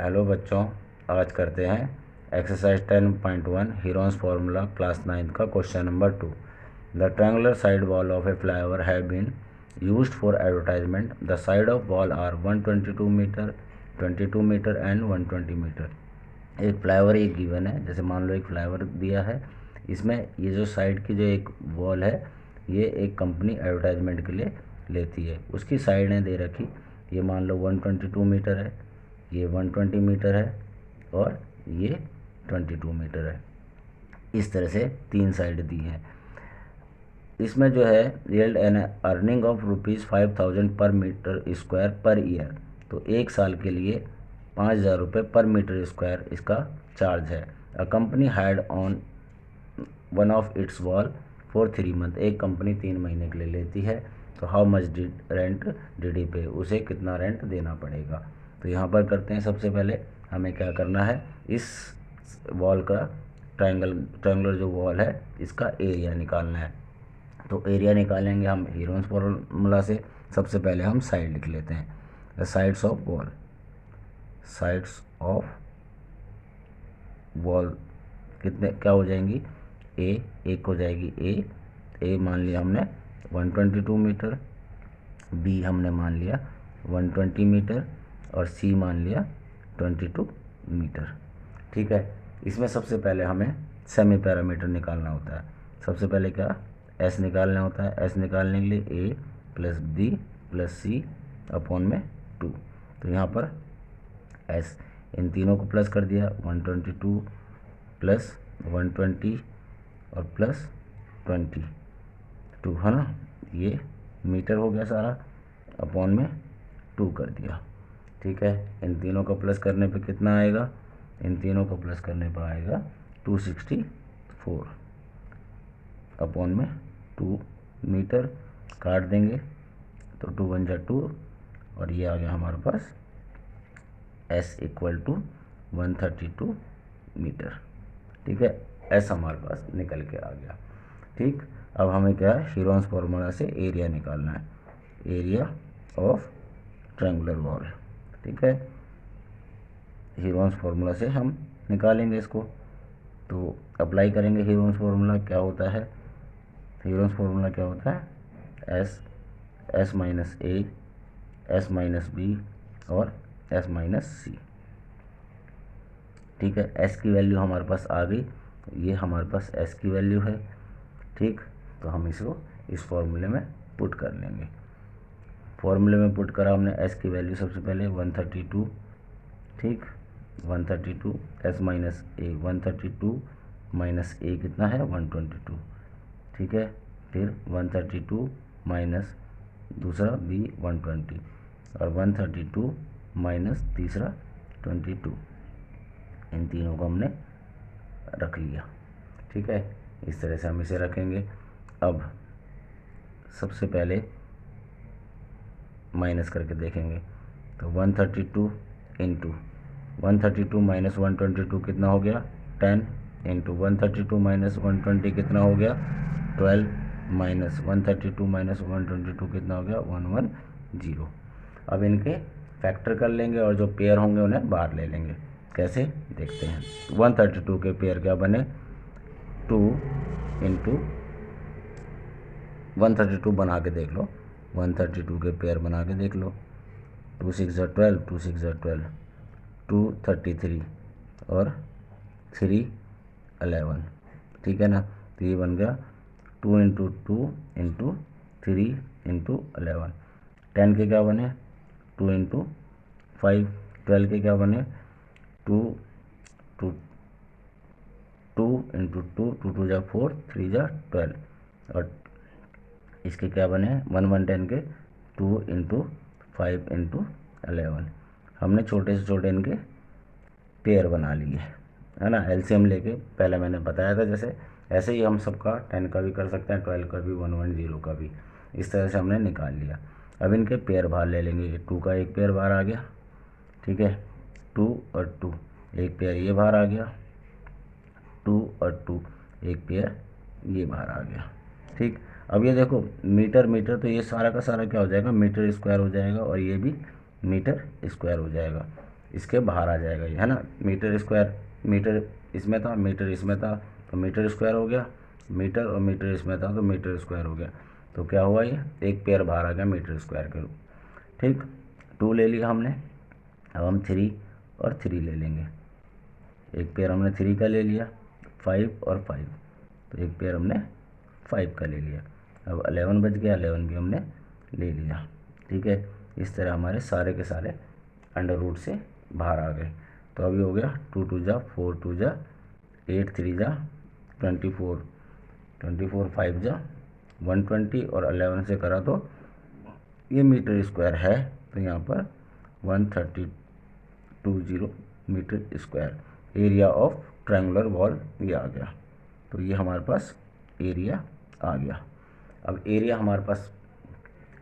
Hello बच्चों, आज करते हैं एक्सरसाइज 10.1 हीरोन्स फार्मूला क्लास 9 का question number 2। The triangular side wall of a flyover have been used for advertisement. The side of wall are 122 metre, 22 metre and 120 metre. एक flyover एक given है, जैसे मान लो एक फ्लाईओवर दिया है, इसमें ये जो साइड की जो एक वॉल है ये एक कंपनी एडवर्टाइजमेंट के लिए लेती है। उसकी साइडें दे रखी, ये मान लो 122 मीटर है, ये 120 मीटर है और ये 22 मीटर है। इस तरह से तीन साइड दी हैं। इसमें जो है यील्ड एन अर्निंग ऑफ ₹5,000 पर मीटर स्क्वायर पर ईयर। तो एक साल के लिए 5,000 रुपये पर मीटर स्क्वायर इसका चार्ज है। A company had on one of its wall for 3 month. एक कंपनी 3 महीने के लिए लेती है, तो how much rent did he पे, उसे कितना रेंट देना पड़ेगा। तो यहाँ पर करते हैं, सबसे पहले हमें क्या करना है, इस वॉल का ट्रायंगुलर जो वॉल है इसका एरिया निकालना है। तो एरिया निकालेंगे हम हीरोन्स फार्मूला से। सबसे पहले हम साइड लिख लेते हैं, the sides of wall. Sides of wall कितने क्या हो जाएंगी, एक हो जाएगी ए मान लिया हमने 122 मीटर, बी हमने मान लिया 120 मीटर और सी मान लिया 22 मीटर। ठीक है, इसमें सबसे पहले हमें सेमी पैरामीटर निकालना होता है। सबसे पहले क्या एस निकालना होता है। एस निकालने के लिए ए प्लस बी प्लस सी अपॉन में 2। तो यहाँ पर एस, इन तीनों को प्लस कर दिया, 122 प्लस 120 और प्लस 22 है ना, ये मीटर हो गया सारा, अपॉन में 2 कर दिया। ठीक है, इन तीनों को प्लस करने पे कितना आएगा, इन तीनों को प्लस करने पर आएगा 264 अपॉन में 2 मीटर। काट देंगे तो 2 × 2 और ये आ गया हमारे पास एस इक्वल टू 132 मीटर। ठीक है, एस हमारे पास निकल के आ गया। ठीक, अब हमें क्या है, हीरोन्स फार्मूला से एरिया निकालना है, एरिया ऑफ ट्रायंगुलर वॉल। ठीक है, हीरोन्स फार्मूला से हम निकालेंगे इसको। तो अप्लाई करेंगे हीरोन्स फार्मूला। क्या होता है, हीरोन्स फार्मूला क्या होता है, एस माइनस ए, एस माइनस बी और एस माइनस सी। ठीक है, एस की वैल्यू हमारे पास आ गई, ये हमारे पास एस की वैल्यू है। ठीक, तो हम इसको इस फॉर्मूले में पुट कर लेंगे। फॉर्मूले में पुट करा हमने एस की वैल्यू सबसे पहले 132। ठीक, 132 एस माइनस ए, 132 माइनस ए कितना है 122। ठीक है, फिर 132 माइनस दूसरा बी 120 और 132 माइनस तीसरा 22, इन तीनों को हमने रख लिया। ठीक है, इस तरह से हम इसे रखेंगे। अब सबसे पहले माइनस करके देखेंगे, तो 132 इंटू 132 माइनस 122 कितना हो गया 10, इंटू 132 माइनस 120 कितना हो गया 12, माइनस 132 माइनस 122 कितना हो गया 110। अब इनके फैक्टर कर लेंगे और जो पेयर होंगे उन्हें बाहर ले लेंगे। कैसे देखते हैं, 132 के पेयर क्या बने 2 इंटू 132 बना के देख लो, 132 के पेयर बना के देख लो, 2 6 12, 2 6 12, 2 33 और 3 11। ठीक है ना, तो ये बन गया 2 इंटू 2 इंटू 3 इंटू 11। 10 के क्या बने 2 इंटू 5, 12 के क्या बने 2 2 2 इंटू 2, 2 2 जा 4, 3 जा 12 और इसके क्या बने 1 1 10 के 2 इंटू 5 इंटू 11। हमने छोटे से छोटे इनके पेयर बना लिए, है ना, एलसीएम लेके। पहले मैंने बताया था जैसे, ऐसे ही हम सबका 10 का भी कर सकते हैं, 12 का भी, 110 का भी। इस तरह से हमने निकाल लिया। अब इनके पेयर बाहर ले लेंगे। 2 का एक पेयर बाहर आ गया, ठीक है, 2 और 2 एक पेयर ये बाहर आ गया, 2 और 2 एक पेयर ये बाहर आ गया। ठीक, अब ये देखो मीटर मीटर, तो ये सारा का सारा क्या हो जाएगा मीटर स्क्वायर हो जाएगा और ये भी मीटर स्क्वायर हो जाएगा। इसके बाहर आ जाएगा ये, है ना। मीटर स्क्वायर, मीटर इसमें था, मीटर इसमें था, तो मीटर स्क्वायर हो गया, मीटर और मीटर इसमें था तो मीटर स्क्वायर हो गया। तो क्या हुआ, ये एक पेयर बाहर आ गया मीटर स्क्वायर के रूप। ठीक, 2 ले लिया हमने। अब हम 3 और 3 ले लेंगे। एक पेयर हमने 3 का ले लिया, 5 और 5, तो एक पेयर हमने 5 का ले लिया। अब 11 बच गया, 11 भी हमने ले लिया। ठीक है, इस तरह हमारे सारे के सारे अंडर रूट से बाहर आ गए। तो अभी हो गया 2 2 जा 4 2 जा 8 3 जा 24, 24 5 जा 120 और 11 से करा तो ये मीटर स्क्वायर है, तो यहाँ पर 1320 metre square area of triangular wall ये आ गया। तो ये हमारे पास एरिया आ गया। अब एरिया हमारे पास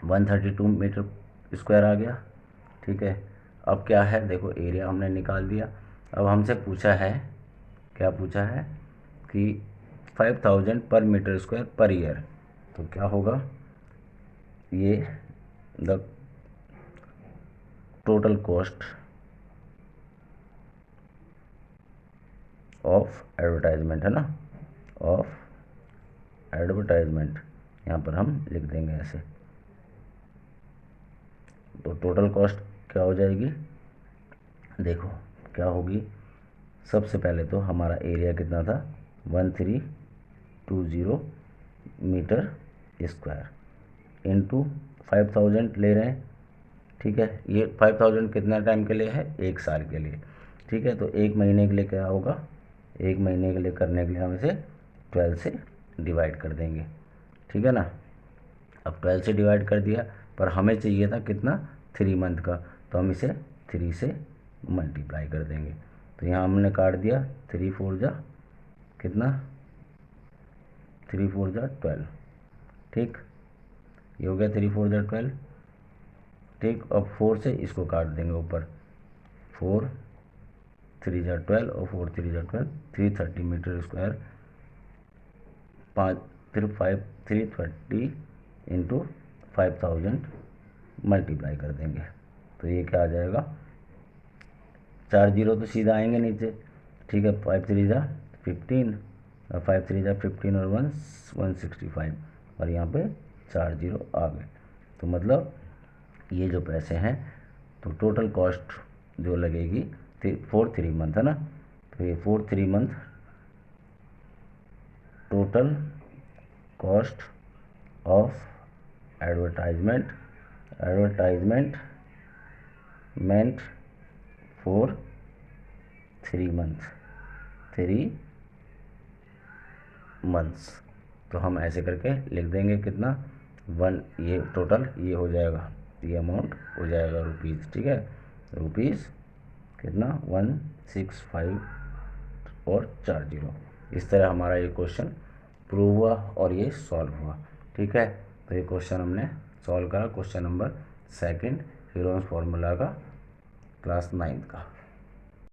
132 मीटर स्क्वायर आ गया। ठीक है, अब क्या है, देखो एरिया हमने निकाल दिया। अब हमसे पूछा है, क्या पूछा है कि 5000 पर मीटर स्क्वायर पर ईयर। तो क्या होगा, ये the total cost of advertisement, है ना, ऑफ एडवर्टाइजमेंट, यहाँ पर हम लिख देंगे ऐसे। तो टोटल कॉस्ट क्या हो जाएगी, देखो क्या होगी। सबसे पहले तो हमारा एरिया कितना था, 1320 मीटर स्क्वायर इंटू 5000 ले रहे हैं। ठीक है, ये 5000 कितना टाइम के लिए है, 1 साल के लिए। ठीक है, तो 1 महीने के लिए क्या होगा, 1 महीने के लिए करने के लिए हम इसे 12 से डिवाइड कर देंगे। ठीक है ना। अब 12 से डिवाइड कर दिया, पर हमें चाहिए था कितना, 3 मंथ का, तो हम इसे 3 से मल्टीप्लाई कर देंगे। तो यहाँ हमने काट दिया, 3 4 जा कितना, 3 4 जा 12। ठीक, ये हो गया 3 4 जा 12। ठीक, अब 4 से इसको काट देंगे ऊपर, 4 3 जा 12 और 4 3 जा 12, 330 मीटर स्क्वायर। 5 फिर 5 330 इंटू 5000 मल्टीप्लाई कर देंगे। तो ये क्या आ जाएगा, 4 जीरो तो सीधा आएंगे नीचे। ठीक है, 5 3 जा 15 और 5 3 जा 15 और 1 165 और यहाँ पे 4 जीरो आ गए। तो मतलब ये जो पैसे हैं, तो टोटल कॉस्ट जो लगेगी 4 3 मंथ, है ना। तो ये 4 3 month total cost of advertisement meant for 3 months. तो हम ऐसे करके लिख देंगे कितना, 1, ये टोटल ये हो जाएगा, ये अमाउंट हो जाएगा रुपीज़। ठीक है, रुपीज़ कितना, 165 और 4 जीरो। इस तरह हमारा ये क्वेश्चन प्रूव हुआ और ये सॉल्व हुआ। ठीक है, तो ये क्वेश्चन हमने सॉल्व करा, क्वेश्चन नंबर 2 हीरोन्स फार्मूला का क्लास 9 का।